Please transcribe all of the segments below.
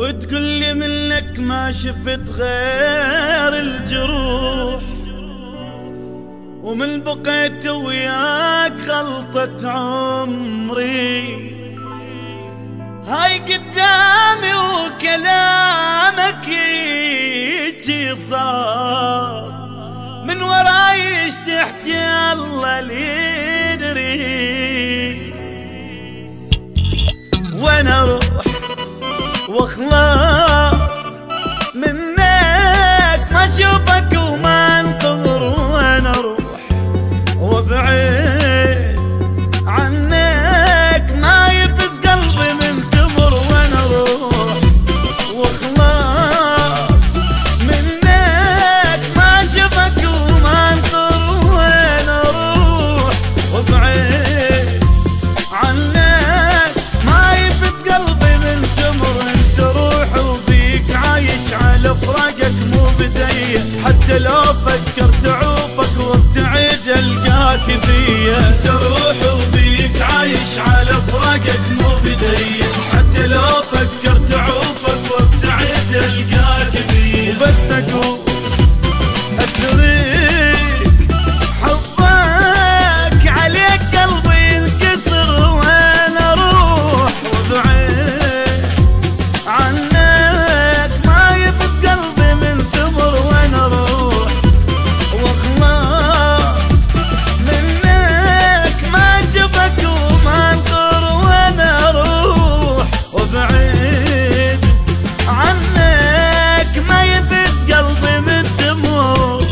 وتقول لي منك ما شفت غير الجروح، ومن بقيت وياك غلطة عمري. هاي قدامي وكلامك يجي صار، من وراي ايش تحكي الله اللي يدري. وانا اروح واخلص منك ما اشوفك وما انتظر، وانا اروح وابعد عنك ما يفز قلبي من تمر. وانا اروح واخلص منك ما اشوفك وما انتظر، وانا اروح وابعد عنك ما يفز قلبي من تمر. انت روح وبيك عايش على فراقك مو بدي، حتى لو فكرت اعوفك وابتعد القاك فيا. انت روح وبيك عايش على فراقك مو بدي، حتى لو فكرت اعوفك وابتعد القاك فيا. وبس اقول اترك حبك عليك قلبي ينكسر، وانا اروح وابعد عنك ما يفز قلبي من ثمر. وانا اروح واخلص منك ما اشوفك وما انطر، وانا اروح وابعد عنك ما يفز قلبي من ثمر.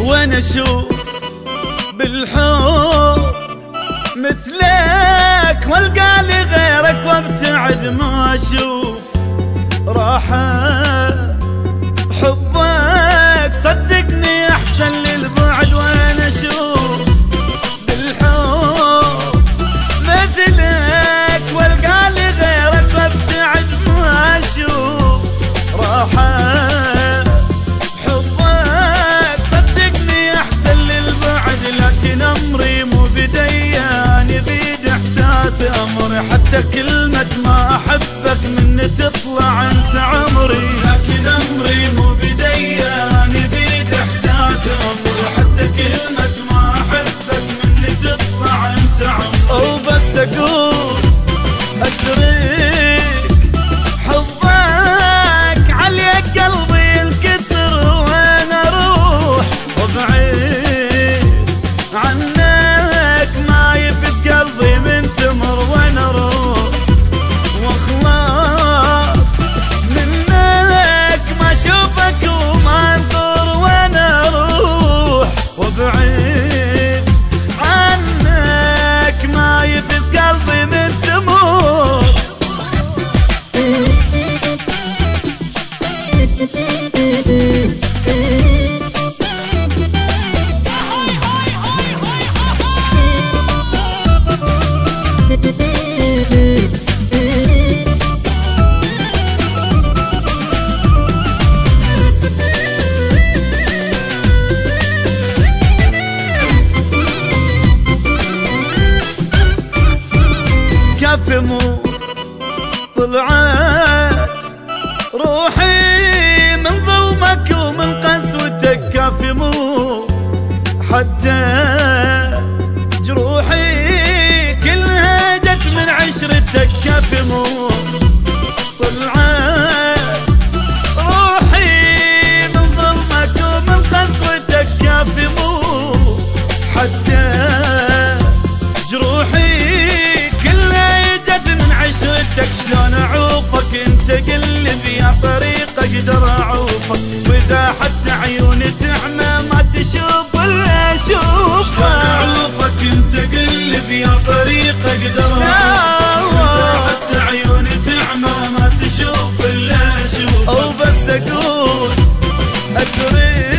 وانا اشوف بالحب مثلك والقى لي غيرك وابتعد ما اشوف راحة. حبك صدقني احسن للبعد. وانا اشوف بالحب مثلك والقى لي غيرك وابتعد ما اشوف راحة. لكن امري مو بدي، اني بيد احساسي امري، حتى كلمة ما احبك مني تطلع انت عمري. لكن امري مو بدي، اني بيد احساسي امري، حتى كلمة ما احبك مني تطلع انت عمري. وبس اقول اترك حبك عليك قلبي ينكسر، وانا اروح وابعد عنك ما يفز قلبي من ثمر. وانا اروح واخلص منك ما اشوفك وما انظر، وانا اروح وابعد عنك ما يفز قلبي من ثمر. كافي مو طلعت روحي من ظلمك ومن قسوتك، كافي مو حتى جروحي كلها جت من عشرتك. كافي مو طلعت روحي من ظلمك ومن قسوتك، كافي مو حتى جروحي عشرتك. شلون اعوفك انت قلب يا طريق اقدر اعوفك، واذا حتى عيوني تعمى ما تشوف الا اشوفك. شلون اعوفك انت قلب يا طريق اقدر اعوفك، واذا حتى عيوني تعمى ما تشوف الا اشوفك. وبس بس اقول ادري